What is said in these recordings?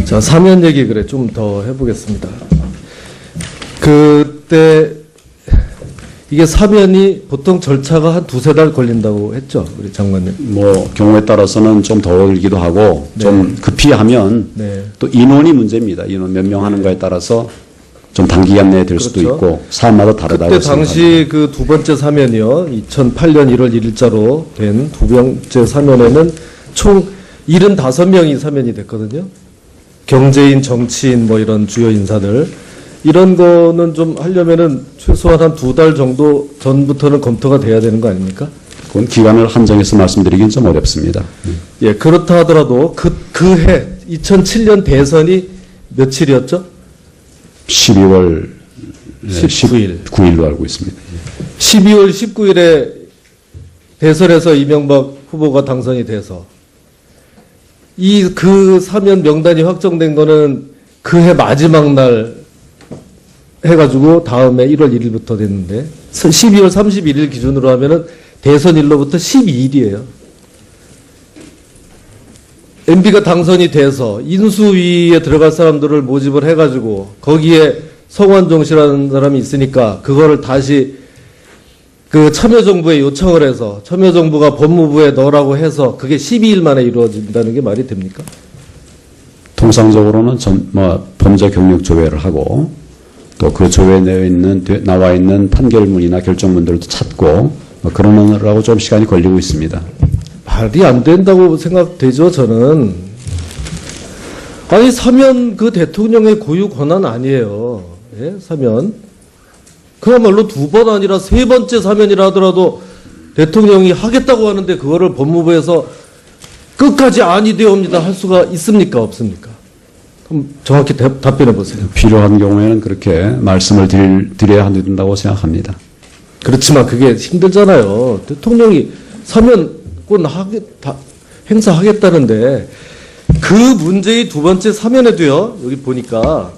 자, 사면 얘기 그래 좀 더 해보겠습니다. 그때 이게 사면이 보통 절차가 한 두세 달 걸린다고 했죠, 우리 장관님. 뭐 경우에 따라서는 좀 더 걸리기도 하고 네. 좀 급히 하면 네. 또 인원이 문제입니다. 인원 몇 명 하는가에 따라서 좀 단기간 내에 될 수도 그렇죠. 있고 사안마다 다르다고 그때 생각합니다. 당시 그 두 번째 사면이요, 2008년 1월 1일자로 된 두 번째 사면에는 총 75명이 사면이 됐거든요. 경제인, 정치인, 뭐 이런 주요 인사들. 이런 거는 좀 하려면은 최소한 한 두 달 정도 전부터는 검토가 돼야 되는 거 아닙니까? 그건 기간을 한정해서 말씀드리긴 좀 어렵습니다. 예, 그렇다 하더라도 그 해, 2007년 대선이 며칠이었죠? 12월 19일. 9일로 알고 있습니다. 12월 19일에 대선에서 이명박 후보가 당선이 돼서 그 사면 명단이 확정된 거는 그 해 마지막 날 해가지고 다음에 1월 1일부터 됐는데 12월 31일 기준으로 하면은 대선일로부터 12일이에요. MB가 당선이 돼서 인수위에 들어갈 사람들을 모집을 해가지고 거기에 성완종 씨라는 사람이 있으니까 그거를 다시 그 참여정부에 요청을 해서 참여정부가 법무부에 넣으라고 해서 그게 12일 만에 이루어진다는 게 말이 됩니까? 통상적으로는 범죄 경력 조회를 하고 또 그 조회에 나와 있는 판결문이나 결정문들도 찾고 그러느라고 좀 시간이 걸리고 있습니다. 말이 안 된다고 생각되죠, 저는. 아니, 사면 그 대통령의 고유 권한 아니에요. 예? 사면. 그야말로 두 번 아니라 세 번째 사면이라 하더라도 대통령이 하겠다고 하는데 그거를 법무부에서 끝까지 아니되옵니다 할 수가 있습니까? 없습니까? 그럼 정확히 답변해 보세요. 필요한 경우에는 그렇게 말씀을 드려야 된다고 생각합니다. 그렇지만 그게 힘들잖아요. 대통령이 사면권 행사하겠다는데 그 문제의 두 번째 사면에도요. 여기 보니까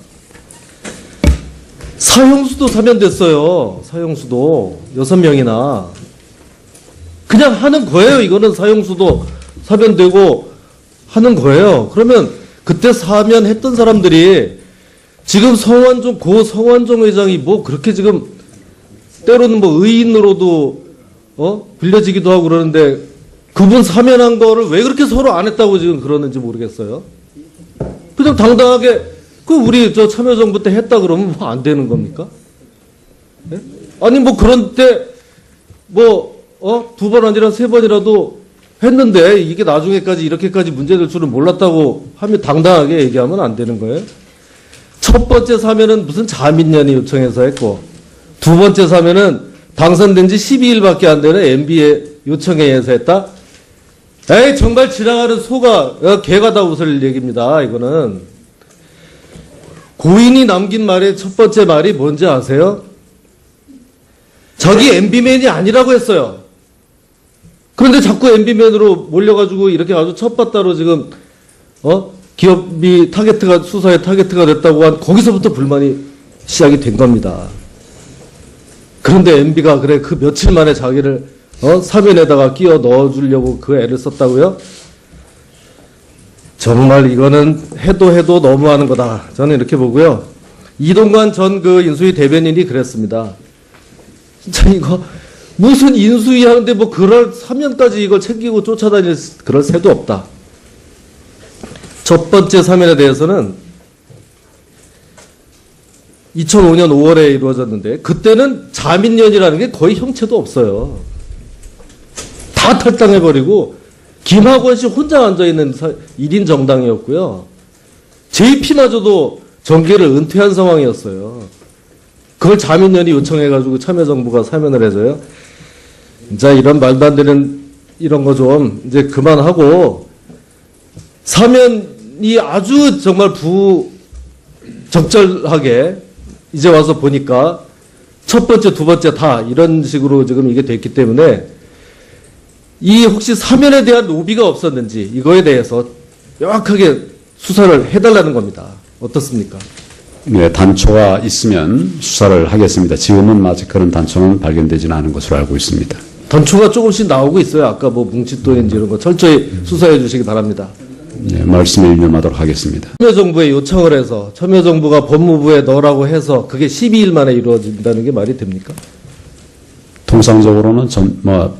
사형수도 사면됐어요. 사형수도 6명이나 그냥 하는 거예요. 이거는 사형수도 사면되고 하는 거예요. 그러면 그때 사면했던 사람들이 지금 고 성완종 회장이 뭐 그렇게 지금 때로는 뭐 의인으로도 빌려지기도 하고 그러는데 그분 사면한 거를 왜 그렇게 서로 안 했다고 지금 그러는지 모르겠어요. 그냥 당당하게 우리 참여정부 때 했다 그러면 뭐 안 되는 겁니까? 네? 아니 뭐 그런 때 두 번 아니라 세 번이라도 했는데 이게 나중에까지 이렇게까지 문제될 줄은 몰랐다고 하면 당당하게 얘기하면 안 되는 거예요. 첫 번째 사면은 무슨 자민련이 요청해서 했고 두 번째 사면은 당선된 지 12일밖에 안 되는 MB의 요청에 의해서 했다? 에이 정말 지나가는 소가 개가 다 웃을 얘기입니다. 이거는 고인이 남긴 말의 첫 번째 말이 뭔지 아세요? 저기 MB맨이 아니라고 했어요. 그런데 자꾸 MB맨으로 몰려가지고 이렇게 아주 첫바따로 지금 기업이 수사의 타겟가 됐다고 한 거기서부터 불만이 시작이 된 겁니다. 그런데 MB가 그래 그 며칠 만에 자기를 사면에다가 끼워 넣어주려고 그 애를 썼다고요? 정말 이거는 해도 너무하는 거다. 저는 이렇게 보고요. 이동관 전 그 인수위 대변인이 그랬습니다. 진짜 이거 무슨 인수위 하는데 뭐 그럴 사면까지 이걸 챙기고 쫓아다닐 그럴 새도 없다. 첫 번째 사면에 대해서는 2005년 5월에 이루어졌는데 그때는 자민련이라는 게 거의 형체도 없어요. 다 탈당해버리고 김학원 씨 혼자 앉아있는 1인 정당이었고요. JP마저도 정계를 은퇴한 상황이었어요. 그걸 자민련이 요청해가지고 참여정부가 사면을 해줘요. 자, 이런 말도 안 되는 이런 거 좀 이제 그만하고 사면이 아주 정말 부적절하게 이제 와서 보니까 첫 번째, 두 번째 다 이런 식으로 지금 이게 됐기 때문에 이 혹시 사면에 대한 로비가 없었는지 이거에 대해서 명확하게 수사를 해달라는 겁니다. 어떻습니까? 네, 단초가 있으면 수사를 하겠습니다. 지금은 아직 그런 단초는 발견되지는 않은 것으로 알고 있습니다. 단초가 조금씩 나오고 있어요. 아까 뭐 뭉칫도인지 이런 거 철저히 수사해 주시기 바랍니다. 말씀을 인용하도록 하겠습니다. 참여정부에 요청을 해서 참여정부가 법무부에 넣으라고 해서 그게 12일 만에 이루어진다는 게 말이 됩니까? 통상적으로는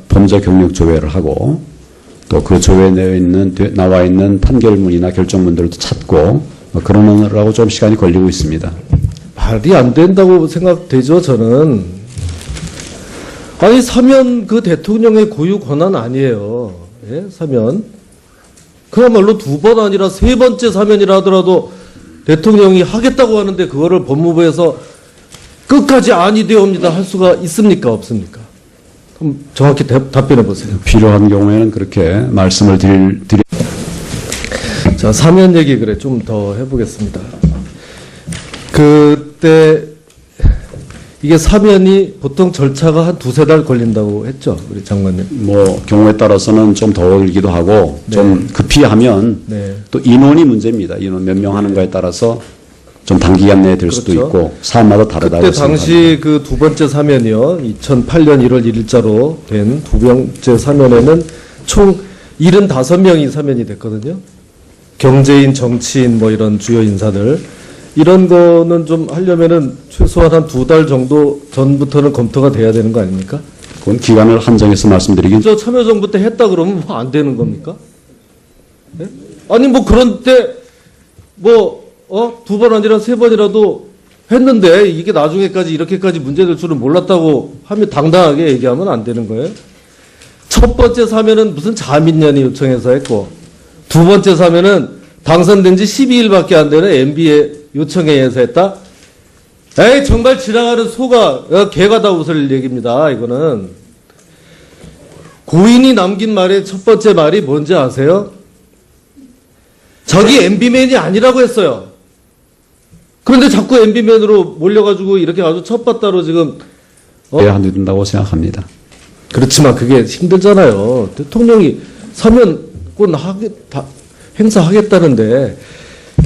범죄 경력 조회를 하고 또 그 조회에 나와 있는 판결문이나 결정문들도 찾고 그러느라고 좀 시간이 걸리고 있습니다. 말이 안 된다고 생각되죠, 저는. 아니, 사면 그 대통령의 고유 권한 아니에요. 예? 사면. 그야말로 2번 아니라 3번째 사면이라 하더라도 대통령이 하겠다고 하는데 그거를 법무부에서 끝까지 아니되옵니다 할 수가 있습니까? 없습니까? 그럼 정확히 답변해 보세요. 필요한 경우에는 그렇게 말씀을 드릴 자, 사면 얘기 그래 좀 더 해보겠습니다. 그때 이게 사면이 보통 절차가 한 2-3달 걸린다고 했죠, 우리 장관님. 경우에 따라서는 좀 더 걸리기도 하고 좀 급히 하면 네. 또 인원이 문제입니다. 인원 몇 명 하는가에 따라서 좀 단기간 내에 될 수도 그렇죠. 있고 사안마다 다르다고 그때 생각합니다. 당시 그 2번째 사면이요, 2008년 1월 1일자로 된 2번째 사면에는 총 75명이 사면이 됐거든요. 경제인, 정치인, 뭐 이런 주요 인사들. 이런 거는 좀 하려면은 최소한 한 2달 정도 전부터는 검토가 돼야 되는 거 아닙니까? 그건 기간을 한정해서 말씀드리긴 저 참여정부 때 했다 그러면 뭐 안 되는 겁니까? 네? 아니 뭐 그런 때 뭐 2번 아니라 3번이라도 했는데 이게 나중에까지 이렇게까지 문제될 줄은 몰랐다고 하면 당당하게 얘기하면 안 되는 거예요. 첫 번째 사면은 무슨 자민련이 요청해서 했고 2번째 사면은 당선된 지 12일밖에 안 되는 MB의 요청에 의해서 했다? 에이, 정말 지나가는 소가, 개가 다 웃을 얘기입니다, 이거는. 고인이 남긴 말의 첫 번째 말이 뭔지 아세요? 저기 MB맨이 아니라고 했어요. 그런데 자꾸 MB맨으로 몰려가지고 이렇게 아주 첫바따로 지금, 해야 된다고 생각합니다. 그렇지만 그게 힘들잖아요. 대통령이 사면권 행사하겠다는데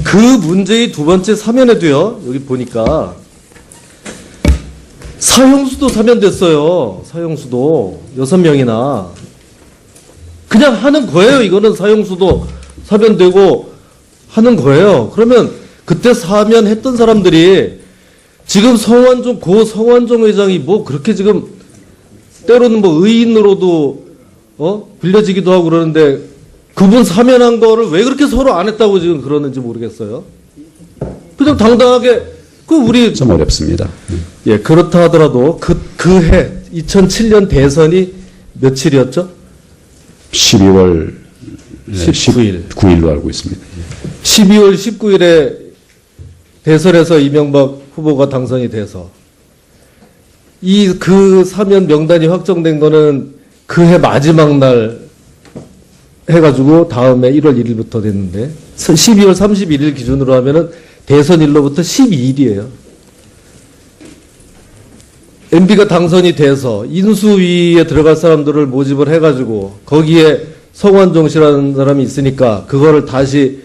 그 문제의 2번째 사면에도요. 여기 보니까 사형수도 사면됐어요. 사형수도 6명이나 그냥 하는 거예요. 이거는 사형수도 사면되고 하는 거예요. 그러면 그때 사면했던 사람들이 지금 고 성완종 회장이 뭐 그렇게 지금 때로는 뭐 의인으로도 빌려지기도 하고 그러는데 그분 사면한 거를 왜 그렇게 서로 안 했다고 지금 그러는지 모르겠어요. 그냥 당당하게 우리 좀 어렵습니다. 예, 그렇다 하더라도 그 2007년 대선이 며칠이었죠? 12월 19일. 9일로 알고 있습니다. 12월 19일에 대선에서 이명박 후보가 당선이 돼서 그 사면 명단이 확정된 거는 그해 마지막 날 해가지고 다음에 1월 1일부터 됐는데 12월 31일 기준으로 하면은 대선일로부터 12일이에요. MB가 당선이 돼서 인수위에 들어갈 사람들을 모집을 해가지고 거기에 성완종 씨라는 사람이 있으니까 그거를 다시